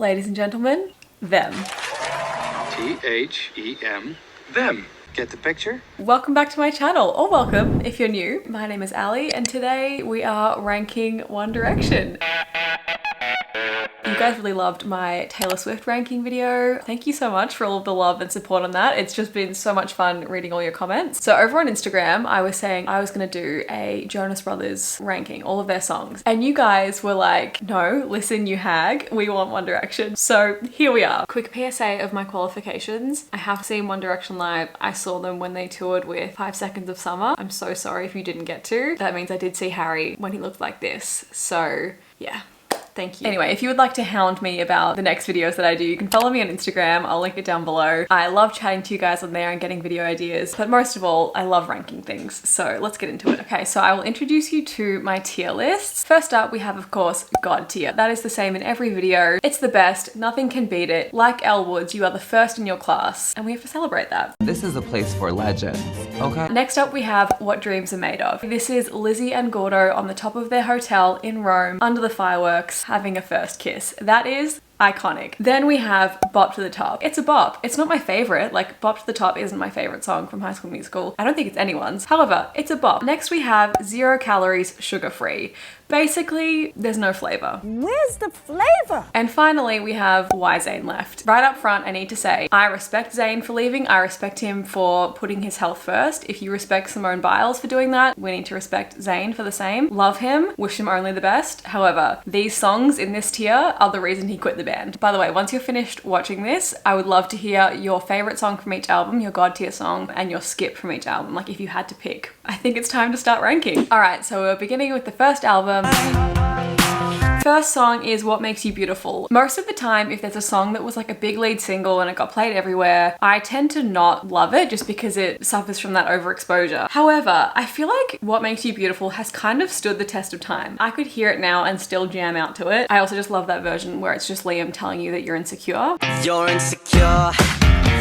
ladies and gentlemen, them. T-H-E-M, them. Get the picture? Welcome back to my channel, or welcome if you're new. My name is Ali, and today we are ranking One Direction. You guys really loved my Taylor Swift ranking video. Thank you so much for all of the love and support on that. It's just been so much fun reading all your comments. So over on Instagram, I was saying I was gonna do a Jonas Brothers ranking, all of their songs. And you guys were like, no, listen, you hag, we want One Direction. So here we are. Quick PSA of my qualifications. I have seen One Direction live. I saw them when they toured with 5 Seconds of Summer. I'm so sorry if you didn't get to. That means I did see Harry when he looked like this. So yeah. Thank you. Anyway, if you would like to hound me about the next videos that I do, you can follow me on Instagram. I'll link it down below. I love chatting to you guys on there and getting video ideas, but most of all, I love ranking things. So let's get into it. Okay, so I will introduce you to my tier lists. First up, we have, of course, God tier. That is the same in every video. It's the best. Nothing can beat it. Like Elle Woods, you are the first in your class, and we have to celebrate that. This is a place for legends, okay? Next up, we have What Dreams Are Made Of. This is Lizzie and Gordo on the top of their hotel in Rome, under the fireworks, having a first kiss. That is iconic. Then we have Bop to the Top. It's a bop. It's not my favorite. Like, Bop to the Top isn't my favorite song from High School Musical. I don't think it's anyone's. However, it's a bop. Next we have 0 Calories, Sugar Free. Basically, there's no flavor. Where's the flavor? And finally, we have Why Zayn Left. Right up front, I need to say, I respect Zayn for leaving. I respect him for putting his health first. If you respect Simone Biles for doing that, we need to respect Zayn for the same. Love him, wish him only the best. However, these songs in this tier are the reason he quit the band. By the way, once you're finished watching this, I would love to hear your favorite song from each album, your God tier song, and your skip from each album, like if you had to pick. I think it's time to start ranking. All right, so we're beginning with the first album. First song is What Makes You Beautiful. Most of the time, if there's a song that was like a big lead single and it got played everywhere, I tend to not love it just because it suffers from that overexposure. However, I feel like What Makes You Beautiful has kind of stood the test of time. I could hear it now and still jam out to it. I also just love that version where it's just Liam telling you that you're insecure. You're insecure.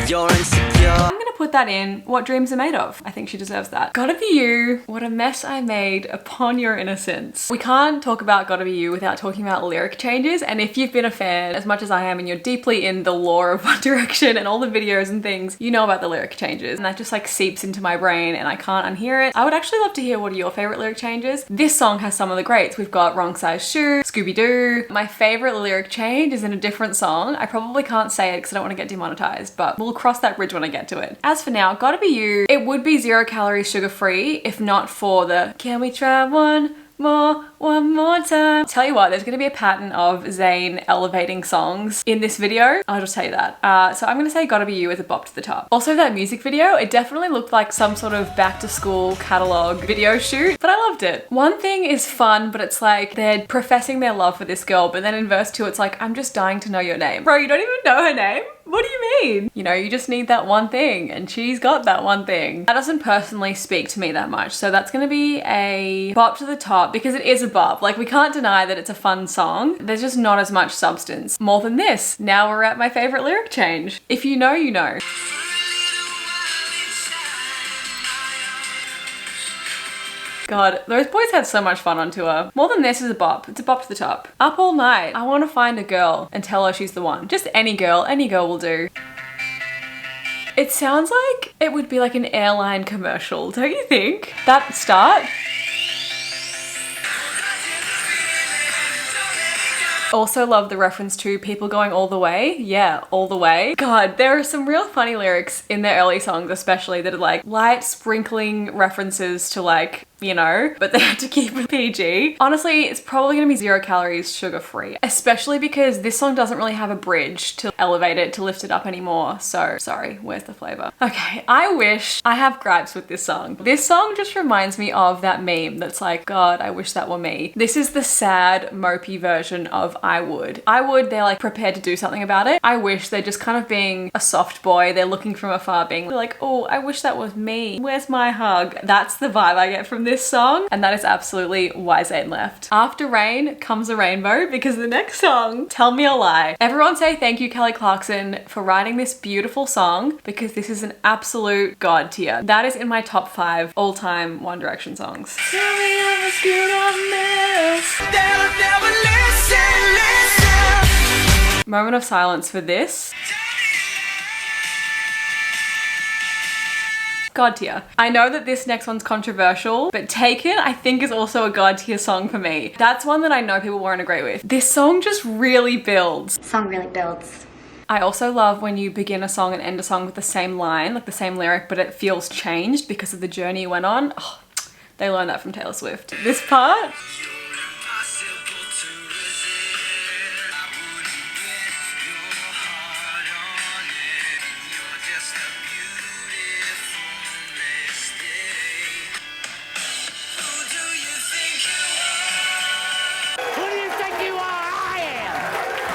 You're insecure. I'm gonna put that in What Dreams Are Made Of. I think she deserves that. Gotta Be You, What a Mess I Made Upon Your Innocence. We can't talk about Gotta Be You without talking about lyric changes, and if you've been a fan as much as I am and you're deeply in the lore of One Direction and all the videos and things, you know about the lyric changes, and that just like seeps into my brain and I can't unhear it. I would actually love to hear what are your favorite lyric changes. This song has some of the greats. We've got Wrong Size Shoe, Scooby-Doo. My favorite lyric change is in a different song. I probably can't say it because I don't want to get demonetized, but we'll cross that bridge when I get to it. As for now, Gotta Be You, it would be 0 Calories, Sugar Free if not for the Can We Try One more time. Tell you what, there's gonna be a pattern of Zayn elevating songs in this video. I'll just tell you that. So I'm gonna say Gotta Be You as a bop to the top. Also, that music video, it definitely looked like some sort of back to school catalog video shoot, but I loved it. One thing is fun, but it's like they're professing their love for this girl, but then in verse 2, it's like, I'm just dying to know your name. Bro, you don't even know her name? What do you mean? You know, you just need that one thing, and she's got that one thing. That doesn't personally speak to me that much, so that's gonna be a bop to the top because it is a bop. Like, we can't deny that it's a fun song. There's just not as much substance. More than this. Now we're at my favorite lyric change. If you know, you know. God, those boys had so much fun on tour. More Than This is a bop. It's a bop to the top. Up All Night. I want to find a girl and tell her she's the one. Just any girl will do. It sounds like it would be like an airline commercial, don't you think? That start. Also love the reference to people going all the way. Yeah, all the way. God, there are some real funny lyrics in their early songs especially that are like light sprinkling references to like, you know, but they had to keep it PG. Honestly, it's probably gonna be 0 Calories, Sugar Free, especially because this song doesn't really have a bridge to elevate it, to lift it up anymore. So sorry, where's the flavor? Okay, I have gripes with this song. This song just reminds me of that meme that's like, God, I wish that were me. This is the sad, mopey version of I Would. I Would, they're like prepared to do something about it. I Wish, they're just kind of being a soft boy. They're looking from afar being like, oh, I wish that was me. Where's my hug? That's the vibe I get from this song, and that is absolutely Why Zayn Left. After Rain comes a rainbow because the next song, Tell Me a Lie. Everyone say thank you, Kelly Clarkson, for writing this beautiful song because this is an absolute God tier. That is in my top 5 all-time One Direction songs. Tell me I was good or mess. They'll never listen. Moment of silence for this. God tier. I know that this next one's controversial, but Taken I think is also a God tier song for me. That's one that I know people won't agree with. This song just really builds. Song really builds. I also love when you begin a song and end a song with the same line, like the same lyric, but it feels changed because of the journey you went on. Oh, they learned that from Taylor Swift. This part.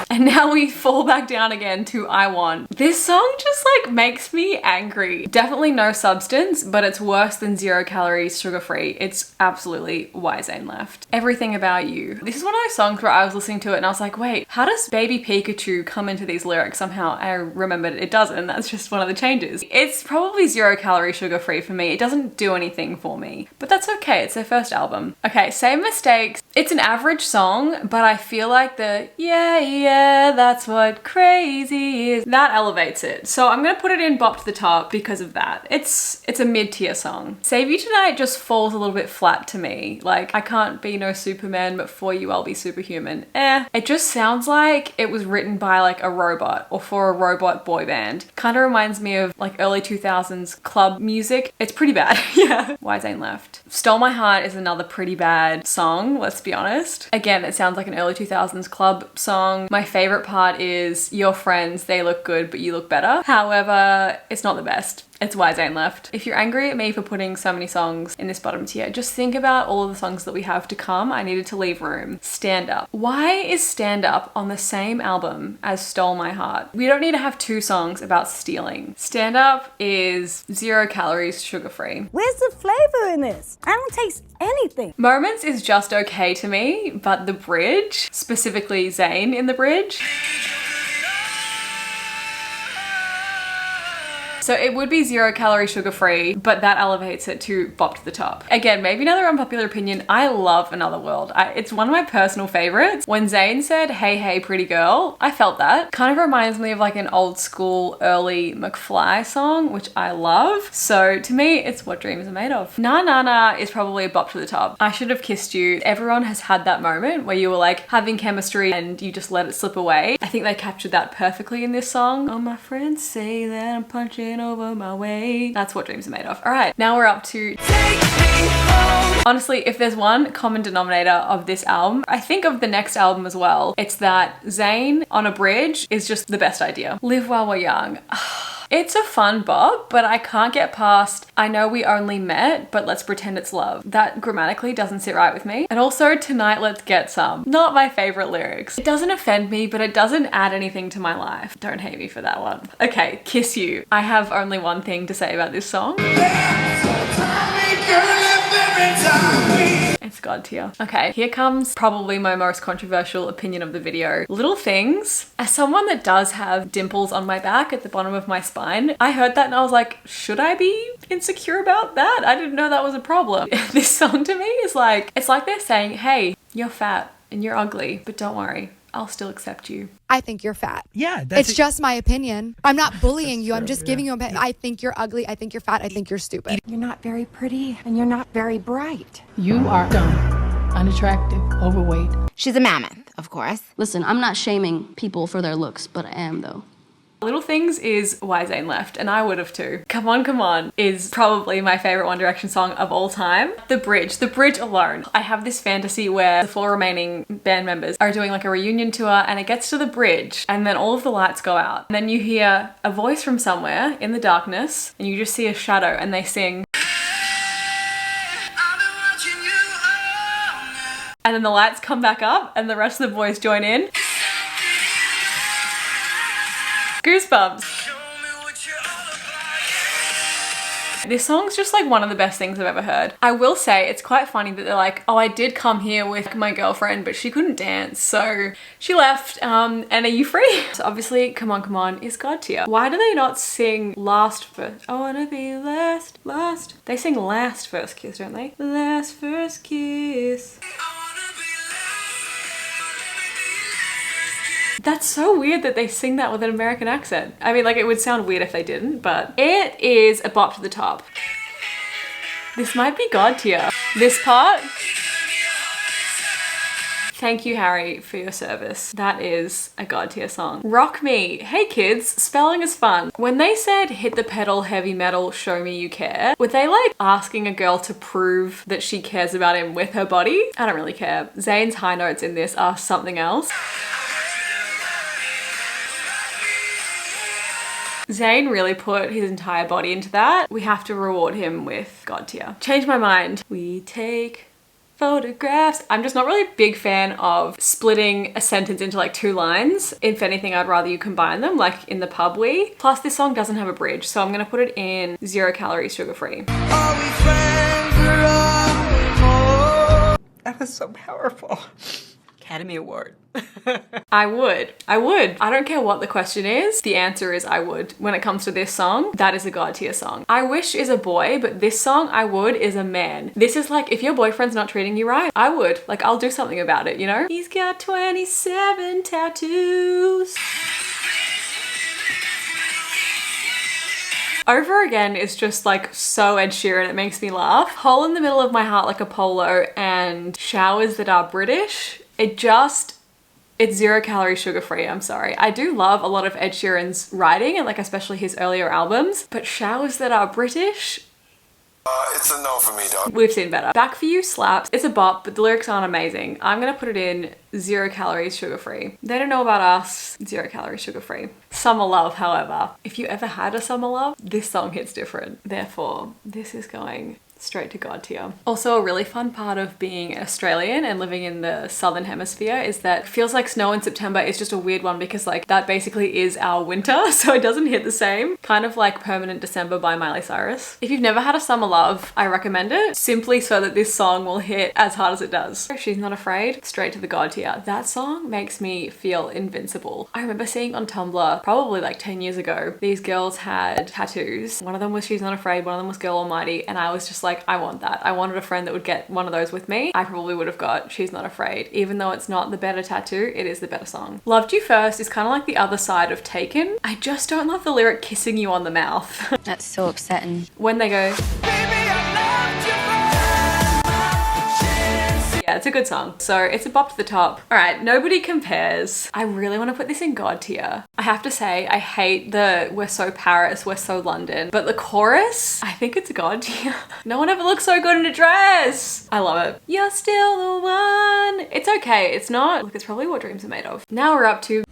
And now we fall back down again to I Want. This song just like makes me angry. Definitely no substance, but it's worse than 0 calories, sugar free. It's absolutely why Zayn left. Everything About You. This is one of those songs where I was listening to it and I was like, wait, how does Baby Pikachu come into these lyrics? Somehow I remembered it doesn't. That's just one of the changes. It's probably 0 calorie, sugar free for me. It doesn't do anything for me, but that's okay. It's their first album. Okay, Same Mistakes. It's an average song, but I feel like the yeah, that's what crazy is, that elevates it. So I'm gonna put it in bop to the top because of that. It's a mid-tier song. Save You Tonight just falls a little bit flat to me. Like, I can't be no Superman, but for you I'll be superhuman. It just sounds like it was written by like a robot or for a robot boy band. Kind of reminds me of like early 2000s club music. It's pretty bad. Yeah. Why Zayn left. Stole My Heart is another pretty bad song, let's be honest. Again, it sounds like an early 2000s club song. My favorite part is Your Friends, They Look Good, but You Look Better. However, it's not the best. It's why Zayn left. If you're angry at me for putting so many songs in this bottom tier, just think about all of the songs that we have to come. I needed to leave room. Stand Up. Why is Stand Up on the same album as Stole My Heart? We don't need to have 2 songs about stealing. Stand Up is 0 calories, sugar free. Where's the flavor in this? I don't taste anything. Moments is just okay to me, but the bridge, specifically Zayn in the bridge, so it would be 0 calorie, sugar free, but that elevates it to bop to the top. Again, maybe another unpopular opinion. I love Another World. It's one of my personal favorites. When Zayn said, hey, hey, pretty girl, I felt that. Kind of reminds me of like an old school early McFly song, which I love. So to me, it's what dreams are made of. Na Na Na is probably a bop to the top. I Should Have Kissed You. Everyone has had that moment where you were like having chemistry and you just let it slip away. I think they captured that perfectly in this song. Oh, my friends say that I'm punching over my way. That's what dreams are made of. All right, now we're up to Take Me Home. Honestly, if there's one common denominator of this album, I think of the next album as well. It's that Zayn on a bridge is just the best idea. Live While We're Young. It's a fun bop, but I can't get past I know we only met, but let's pretend it's love. That grammatically doesn't sit right with me. And also Tonight Let's Get Some. Not my favorite lyrics. It doesn't offend me, but it doesn't add anything to my life. Don't hate me for that one. Okay, Kiss You. I have only one thing to say about this song. It's God tier. Okay, here comes probably my most controversial opinion of the video. Little Things. As someone that does have dimples on my back at the bottom of my spine, I heard that and I was like, should I be insecure about that? I didn't know that was a problem. This song to me is like, it's like they're saying, hey, you're fat and you're ugly, but don't worry, I'll still accept you. I think you're fat. Yeah, it's just my opinion. I'm not bullying you. I'm just giving you a. I think you're ugly. I think you're fat. I think you're stupid. You're not very pretty and you're not very bright. You are dumb, unattractive, overweight. She's a mammoth, of course. Listen, I'm not shaming people for their looks, but I am though. Little Things is why Zayn left, and I would have too. Come On is probably my favorite One Direction song of all time. The bridge alone. I have this fantasy where the 4 remaining band members are doing like a reunion tour and it gets to the bridge and then all of the lights go out. And then you hear a voice from somewhere in the darkness and you just see a shadow and they sing. And then the lights come back up and the rest of the boys join in. Goosebumps. This song's just like one of the best things I've ever heard. I will say it's quite funny that they're like, oh, I did come here with my girlfriend, but she couldn't dance, so she left, and are you free? So obviously, Come On is God tier. Why do they not sing last first? I wanna be last. They sing last first kiss, don't they? Last first kiss. That's so weird that they sing that with an American accent. I mean, like, it would sound weird if they didn't, but it is a bop to the top. This might be God tier. This part. Thank you, Harry, for your service. That is a God tier song. Rock Me. Hey kids, spelling is fun. When they said hit the pedal, heavy metal, show me you care, were they like asking a girl to prove that she cares about him with her body? I don't really care. Zayn's high notes in this are something else. Zayn really put his entire body into that. We have to reward him with God tier. Change my mind. We take photographs. I'm just not really a big fan of splitting a sentence into like 2 lines. If anything, I'd rather you combine them like in the pub we. Plus this song doesn't have a bridge, so I'm gonna put it in 0 calories sugar free. That was so powerful. Academy Award. I would. I don't care what the question is. The answer is I would. When it comes to this song, that is a God tier song. I Wish is a boy, but this song, I Would, is a man. This is like, if your boyfriend's not treating you right, I would. Like, I'll do something about it, you know? He's got 27 tattoos. Over Again is just like so Ed Sheeran, it makes me laugh. Hole in the Middle of My Heart Like a Polo and Showers That Are British. It's 0 calories sugar free, I'm sorry. I do love a lot of Ed Sheeran's writing and like especially his earlier albums, but Showers That Are British, It's a no for me, dog. we've seen better. Back For You slaps. It's a bop, but the lyrics aren't amazing. I'm gonna put it in 0 calories sugar free. They Don't Know About Us, 0 calories sugar free. Summer Love, however, if you ever had a summer love, this song hits different. Therefore, this is going straight to God tier. Also, a really fun part of being Australian and living in the southern hemisphere is that it feels like snow in September is just a weird one because like that basically is our winter, so it doesn't hit the same. Kind of like Permanent December by Miley Cyrus. If you've never had a summer love, I recommend it simply so that this song will hit as hard as it does. She's Not Afraid, straight to the God tier. That song makes me feel invincible. I remember seeing on Tumblr probably like 10 years ago, these girls had tattoos. One of them was She's Not Afraid, one of them was Girl Almighty, and I was just like, I want that. I wanted a friend that would get one of those with me. I probably would have got She's Not Afraid. Even though it's not the better tattoo, it is the better song. Loved You First is kind of like the other side of Taken. I just don't love the lyric kissing you on the mouth. That's so upsetting. When they go, yeah, it's a good song. So it's a bop to the top. All right, Nobody Compares. I really want to put this in God tier. I have to say, I hate the we're so Paris, we're so London, but the chorus, I think it's God tier. No one ever looks so good in a dress. I love it. You're still the one. It's okay. It's not. Look, it's probably what dreams are made of. Now we're up to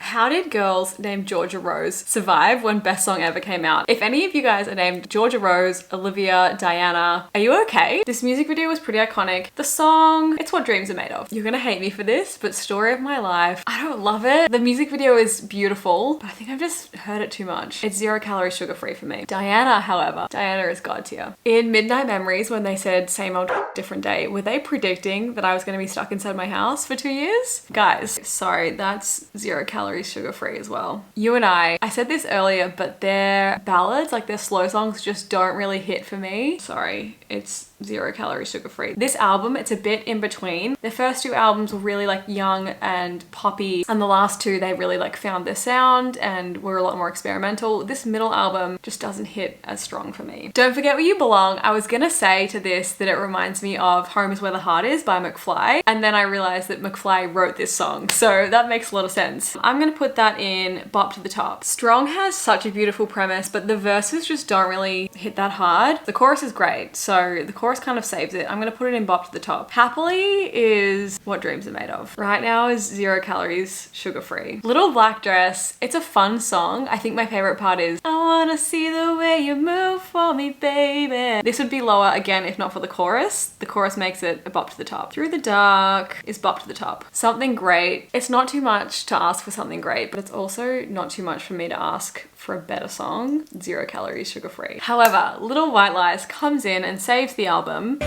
how did girls named Georgia Rose survive when Best Song Ever came out? If any of you guys are named Georgia Rose, Olivia, Diana, are you okay? This music video was pretty iconic. The song, it's what dreams are made of. You're gonna hate me for this, but Story of My Life, I don't love it. The music video is beautiful, but I think I've just heard it too much. It's 0 calories sugar free for me. Diana, however, Diana is God tier. In Midnight Memories, when they said same old different day, were they predicting that I was gonna be stuck inside my house for 2 years? Guys, sorry, that's 0 calories sugar free as well. You and I said this earlier, but their ballads, like their slow songs, just don't really hit for me. Sorry, it's 0 calories sugar free. This album, it's a bit in between. The first 2 albums were really like young and poppy, and the last 2 they really like found their sound and were a lot more experimental. This middle album just doesn't hit as strong for me. Don't Forget Where You Belong. I was gonna say to this that it reminds me of Home Is Where the Heart Is by McFly, and then I realized that McFly wrote this song, so that makes a lot of sense. I'm gonna put that in bop to the top. Strong has such a beautiful premise, but the verses just don't really hit that hard. The chorus is great, so the chorus kind of saves it. I'm gonna put it in bop to the top. Happily is what dreams are made of. Right Now is 0 calories sugar free. Little Black Dress, it's a fun song. I think my favorite part is I wanna see the way you move for me, baby. This would be lower again if not for the chorus. The chorus makes it a bop to the top. Through the Dark is bop to the top. Something Great, it's not too much to ask for something great, but it's also not too much for me to ask for a better song. 0 calories sugar free. However, Little White Lies comes in and saves the album.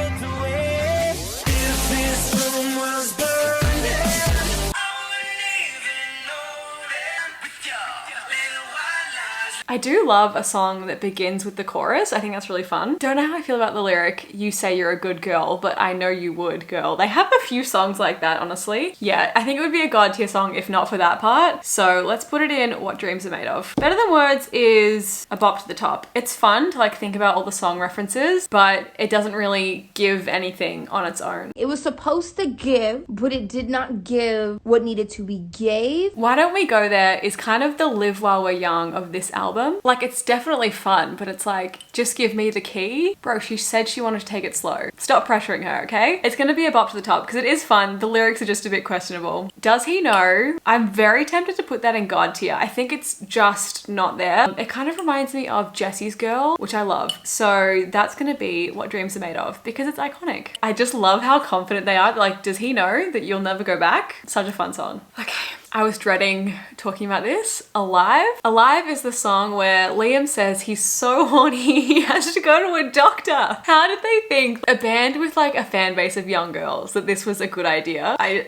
I do love a song that begins with the chorus. I think that's really fun. Don't know how I feel about the lyric, "You say you're a good girl, but I know you would, girl." They have a few songs like that, honestly. Yeah, I think it would be a God tier song if not for that part. So let's put it in What Dreams Are Made Of. Better Than Words is a bop to the top. It's fun to like think about all the song references, but it doesn't really give anything on its own. It was supposed to give, but it did not give what needed to be gave. Why Don't We Go There is kind of the Live While We're Young of this album. Like, it's definitely fun, but it's like, just give me the key. Bro, she said she wanted to take it slow. Stop pressuring her, okay? It's gonna be a bop to the top because it is fun. The lyrics are just a bit questionable. Does He Know? I'm very tempted to put that in God tier. I think it's just not there. It kind of reminds me of Jesse's Girl, which I love. So that's gonna be What Dreams Are Made Of because it's iconic. I just love how confident they are. Like, does he know that you'll never go back? Such a fun song. Okay. I was dreading talking about this. Alive. Alive is the song where Liam says he's so horny he has to go to a doctor. How did they think, a band with like a fan base of young girls, that this was a good idea? I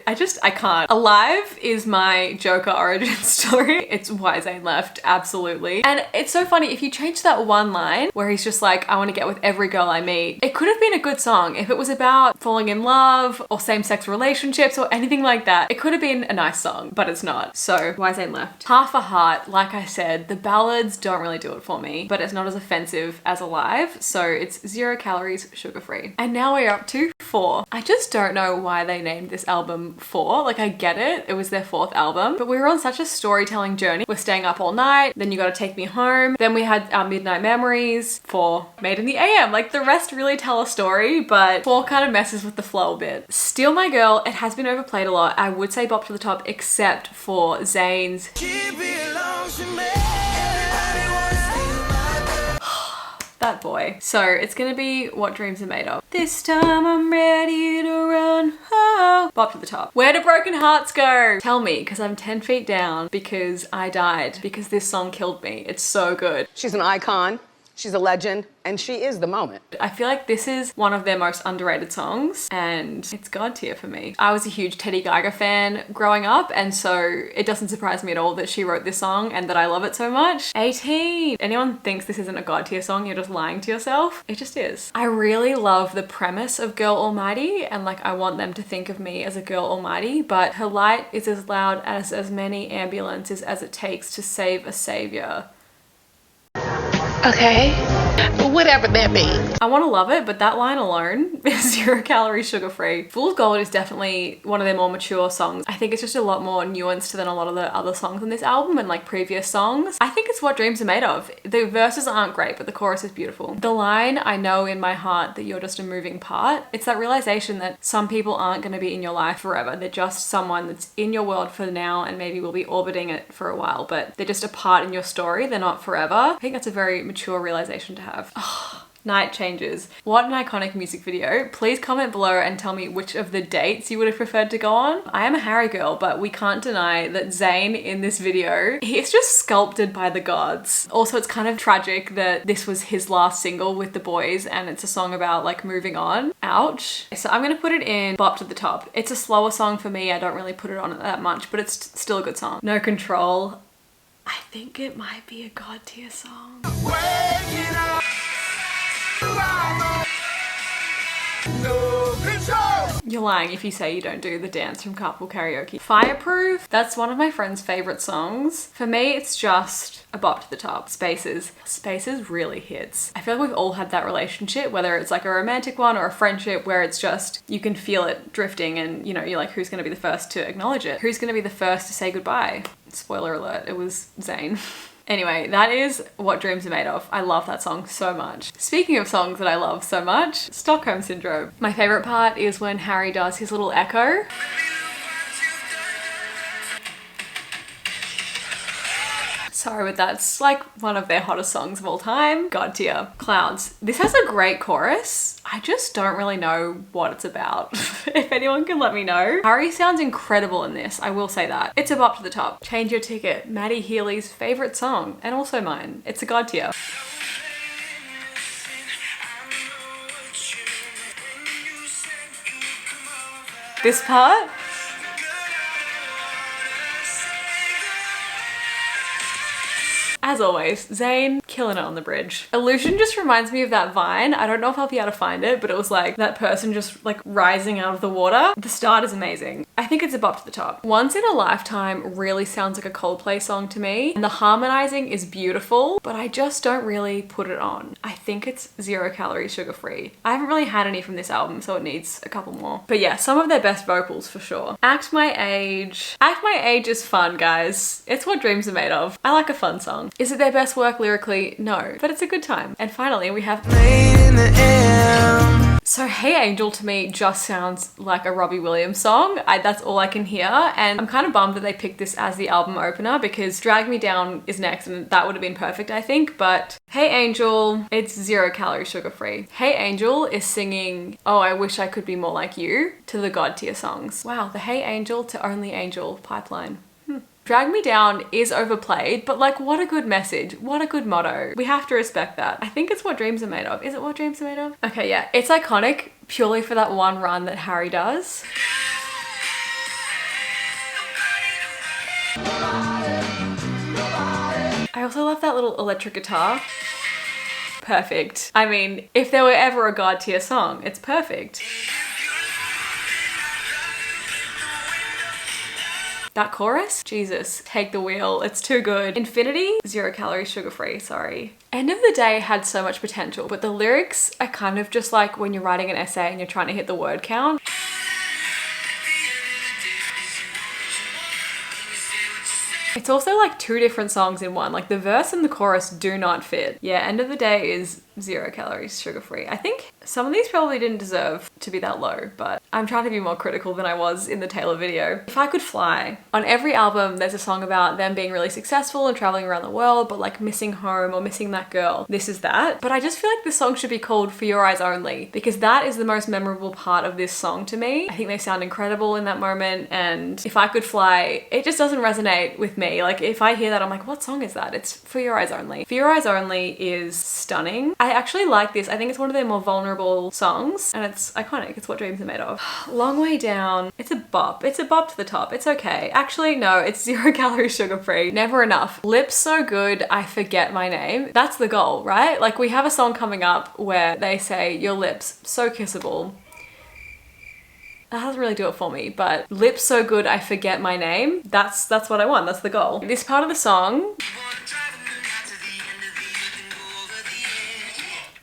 can't. Alive is my Joker origin story. It's why Zayn left, absolutely. And it's so funny, if you change that one line where he's just like, I want to get with every girl I meet, it could have been a good song. If it was about falling in love or same-sex relationships or anything like that, it could have been a nice song, but it's not. So why Zayn left. Half a Heart, like I said, the ballads don't really do it for me, but it's not as offensive as Alive, so it's 0 calories, sugar-free. And now we're up to 4. I just don't know why they named this album 4. Like, I get it, it was their 4th album, but we were on such a storytelling journey. We're staying up all night, then You Gotta Take Me Home, then we had our Midnight Memories, 4 Made in the AM. Like, the rest really tell a story, but 4 kind of messes with the flow a bit. Still My Girl, it has been overplayed a lot. I would say bop to the top, except for Zayn's that boy. So it's gonna be What Dreams Are Made Of. This time I'm ready to run. Oh. Bop to the top. Where do broken hearts go? Tell me, because I'm 10 feet down because I died, because this song killed me. It's so good. She's an icon. She's a legend, and she is the moment. I feel like this is one of their most underrated songs, and it's God tier for me. I was a huge Teddy Geiger fan growing up, and so it doesn't surprise me at all that she wrote this song and that I love it so much. 18. Anyone thinks this isn't a God tier song, you're just lying to yourself. It just is. I really love the premise of Girl Almighty, and like, I want them to think of me as a Girl Almighty, but her light is as loud as many ambulances as it takes to save a savior. Okay, whatever that means. I want to love it, but that line alone is 0 calories, sugar-free. Fool's Gold is definitely one of their more mature songs. I think it's just a lot more nuanced than a lot of the other songs on this album and like previous songs. I think it's What Dreams Are Made Of. The verses aren't great, but the chorus is beautiful. The line, I know in my heart that you're just a moving part. It's that realization that some people aren't going to be in your life forever. They're just someone that's in your world for now and maybe will be orbiting it for a while, but they're just a part in your story. They're not forever. I think that's a very mature realization to have. Oh, Night Changes. What an iconic music video. Please comment below and tell me which of the dates you would have preferred to go on. I am a Harry girl, but we can't deny that Zayn in this video, he's just sculpted by the gods. Also, it's kind of tragic that this was his last single with the boys and it's a song about like moving on. Ouch. So I'm gonna put it in bop to the top. It's a slower song for me. I don't really put it on that much, but it's still a good song. No Control. I think it might be a God tier song. You're lying if you say you don't do the dance from Carpool Karaoke. Fireproof, that's one of my friend's favorite songs. For me, it's just a bop to the top. Spaces. Spaces really hits. I feel like we've all had that relationship, whether it's like a romantic one or a friendship where it's just, you can feel it drifting and you know, you're like, who's gonna be the first to acknowledge it? Who's gonna be the first to say goodbye? Spoiler alert, it was Zayn. Anyway, that is What Dreams Are Made Of. I love that song so much. Speaking of songs that I love so much, Stockholm Syndrome. My favorite part is when Harry does his little echo. Sorry, but that's like one of their hottest songs of all time. God tier. Clouds. This has a great chorus. I just don't really know what it's about. If anyone can let me know. Harry sounds incredible in this, I will say that. It's a bop to the top. Change Your Ticket. Maddie Healy's favorite song, and also mine. It's a God tier. This part? As always, Zayn killing it on the bridge. Illusion just reminds me of that Vine. I don't know if I'll be able to find it, but it was like that person just like rising out of the water. The start is amazing. I think it's a bop to the top. Once in a Lifetime really sounds like a Coldplay song to me, and the harmonizing is beautiful, but I just don't really put it on. I think it's 0 calories sugar free. I haven't really had any from this album, so it needs a couple more. But yeah, some of their best vocals for sure. Act My Age. Act My Age is fun, guys. It's what dreams are made of. I like a fun song. Is it their best work lyrically? No, but it's a good time. And finally, we have Made in the Air. So Hey Angel to me just sounds like a Robbie Williams song. That's all I can hear, and I'm kind of bummed that they picked this as the album opener because Drag Me Down is next and that would have been perfect, I think, but Hey Angel, it's 0 calories sugar free. Hey Angel is singing Oh I Wish I Could Be More Like You to the God tier songs. Wow, the Hey Angel to Only Angel pipeline. Drag Me Down is overplayed, but like what a good message. What a good motto. We have to respect that. I think it's what dreams are made of. Is it what dreams are made of? Okay, yeah. It's iconic purely for that one run that Harry does. I also love that little electric guitar. Perfect. I mean, if there were ever a God tier song, it's perfect. That chorus? Jesus, take the wheel. It's too good. Infinity, 0 calories sugar free, sorry. End of the Day had so much potential, but the lyrics are kind of just like when you're writing an essay and you're trying to hit the word count. It's also like 2 different songs in one. Like the verse and the chorus do not fit. Yeah, End of the Day is 0 calories sugar free. I think some of these probably didn't deserve to be that low, but I'm trying to be more critical than I was in the Taylor video. If I Could Fly. On every album, there's a song about them being really successful and traveling around the world, but like missing home or missing that girl. This is that. But I just feel like this song should be called For Your Eyes Only because that is the most memorable part of this song to me. I think they sound incredible in that moment, and If I Could Fly, it just doesn't resonate with me. Like if I hear that, I'm like, what song is that? It's For Your Eyes Only. For Your Eyes Only is stunning. I actually like this. I think it's one of their more vulnerable songs and it's iconic. It's what dreams are made of. Long Way Down. It's a bop. It's a bop to the top. It's okay. Actually, no, it's 0 calories sugar free. Never enough. Lips So Good, I Forget My Name. That's the goal, right? Like we have a song coming up where they say your lips so kissable. That doesn't really do it for me, but Lips So Good I Forget My Name, that's what I want. That's the goal. This part of the song,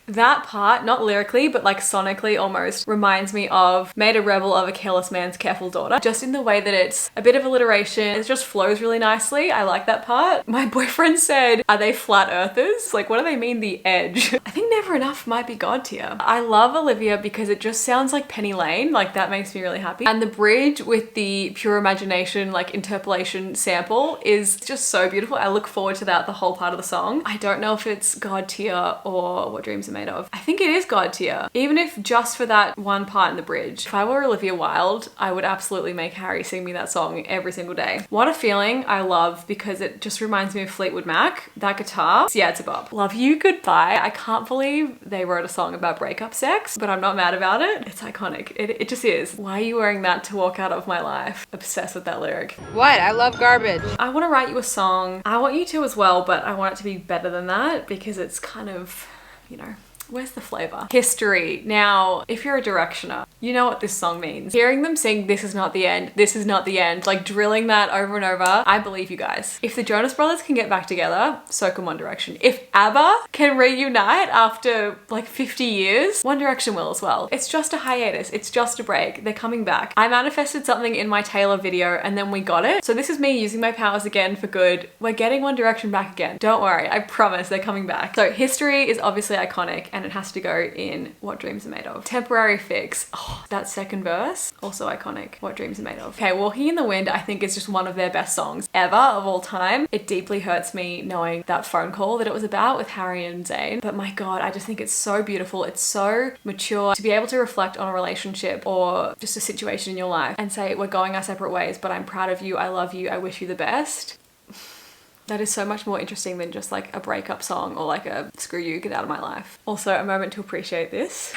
that part, not lyrically, but like sonically almost, reminds me of Made a Rebel of a Careless Man's Careful Daughter. Just in the way that it's a bit of alliteration. It just flows really nicely. I like that part. My boyfriend said, are they flat earthers? Like, what do they mean, the edge? I think Never Enough might be God tier. I love Olivia because it just sounds like Penny Lane. Like, that makes me really happy. And the bridge with the Pure Imagination, like, interpolation sample is just so beautiful. I look forward to that the whole part of the song. I don't know if it's God tier or What Dreams Are Made Of. I think it is God tier, even if just for that one part in the bridge. If I were Olivia Wilde, I would absolutely make Harry sing me that song every single day. What a Feeling, I love because it just reminds me of Fleetwood Mac. That guitar, yeah, it's a bop. Love You Goodbye. I can't believe they wrote a song about breakup sex, but I'm not mad about it. It's iconic. It just is. Why are you wearing that to walk out of my life? Obsessed with that lyric. What? I love garbage. I want to write you a song. I want you to as well, but I want it to be better than that because it's kind of, you know, where's the flavor? History. Now, if you're a Directioner, you know what this song means. Hearing them sing This Is Not the End, This Is Not the End, like drilling that over and over, I believe you guys. If the Jonas Brothers can get back together, so can One Direction. If ABBA can reunite after like 50 years, One Direction will as well. It's just a hiatus. It's just a break. They're coming back. I manifested something in my Taylor video and then we got it. So this is me using my powers again for good. We're getting One Direction back again. Don't worry, I promise they're coming back. So History is obviously iconic and it has to go in What Dreams Are Made Of. Temporary Fix. Oh, that second verse, also iconic. What Dreams Are Made Of. Okay, Walking in the Wind I think is just one of their best songs ever of all time. It deeply hurts me knowing that phone call that it was about with Harry and Zayn. But my God, I just think it's so beautiful. It's so mature to be able to reflect on a relationship or just a situation in your life and say, we're going our separate ways, but I'm proud of you. I love you. I wish you the best. That is so much more interesting than just like a breakup song or like a screw you, get out of my life. Also, a moment to appreciate this.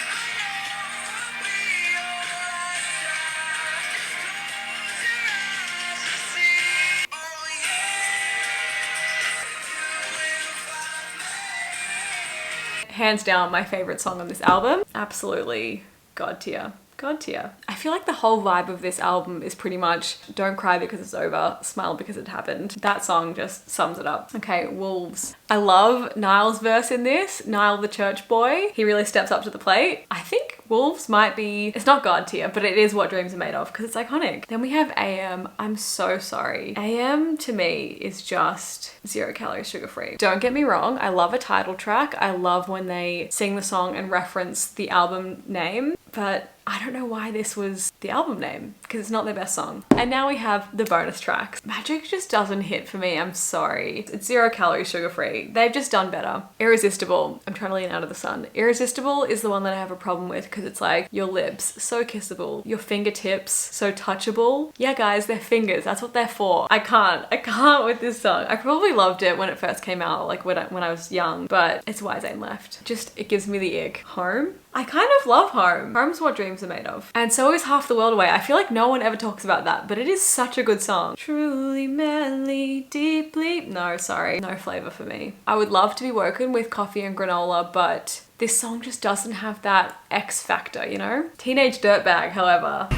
hands down my favorite song on this album. Absolutely God tier. God tier. I feel like the whole vibe of this album is pretty much don't cry because it's over, smile because it happened. That song just sums it up. Okay, Wolves. I love Niall's verse in this. Niall the church boy. He really steps up to the plate. I think Wolves might be, it's not God tier, but it is what dreams are made of because it's iconic. Then we have AM. I'm so sorry. AM to me is just 0 calories, sugar free. Don't get me wrong. I love a title track. I love when they sing the song and reference the album name, but I don't know why this was the album name because it's not their best song. And now we have the bonus tracks. Magic just doesn't hit for me. I'm sorry. It's 0 calories, sugar free. They've just done better. Irresistible. I'm trying to lean out of the sun. Irresistible is the one that I have a problem with because it's like your lips, so kissable. Your fingertips, so touchable. Yeah, guys, they're fingers. That's what they're for. I can't with this song. I probably loved it when it first came out, like when I was young, but it's why Zayn left. Just, it gives me the ick. Home? I kind of love Home. Home's what dreams are made of. And so is Half the World Away. I feel like no one ever talks about that, but it is such a good song. Truly, madly, deeply. No, sorry. No flavor for me. I would love to be woken with coffee and granola, but this song just doesn't have that X factor, you know? Teenage Dirtbag, however.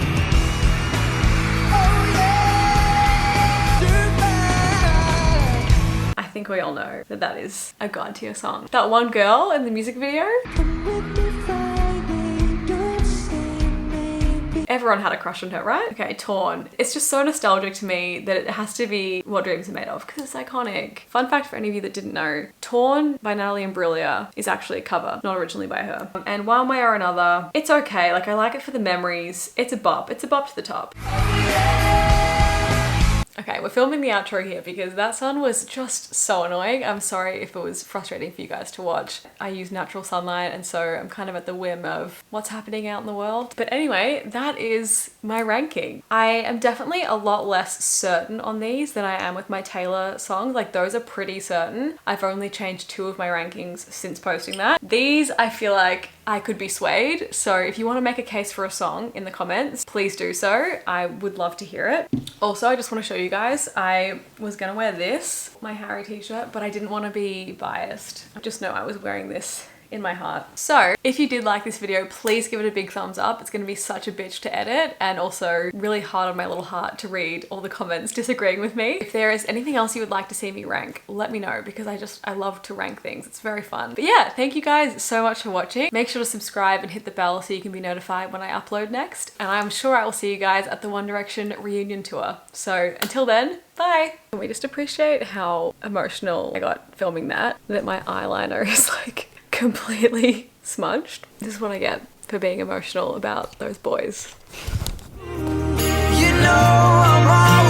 I think we all know that that is a God tier song. That one girl in the music video. Everyone had a crush on her, right? Okay, Torn. It's just so nostalgic to me that it has to be what dreams are made of because it's iconic. Fun fact for any of you that didn't know, Torn by Natalie Imbruglia is actually a cover, not originally by her. And One Way or Another, it's okay. Like, I like it for the memories. It's a bop. It's a bop to the top. Okay, we're filming the outro here because that sun was just so annoying. I'm sorry if it was frustrating for you guys to watch. I use natural sunlight and so I'm kind of at the whim of what's happening out in the world. But anyway, that is my ranking. I am definitely a lot less certain on these than I am with my Taylor songs. Like, those are pretty certain. I've only changed 2 of my rankings since posting that. These, I feel like I could be swayed. So if you want to make a case for a song in the comments, please do so. I would love to hear it. Also, I just want to show you guys, I was gonna wear this, my Harry t-shirt, but I didn't want to be biased. Just know I was wearing this in my heart. So if you did like this video, please give it a big thumbs up. It's gonna be such a bitch to edit and also really hard on my little heart to read all the comments disagreeing with me. If there is anything else you would like to see me rank, let me know because I love to rank things. It's very fun. But yeah, thank you guys so much for watching. Make sure to subscribe and hit the bell so you can be notified when I upload next. And I'm sure I will see you guys at the One Direction reunion tour. So until then, bye. Can we just appreciate how emotional I got filming that my eyeliner is like completely smudged. This is what I get for being emotional about those boys. You know I'm always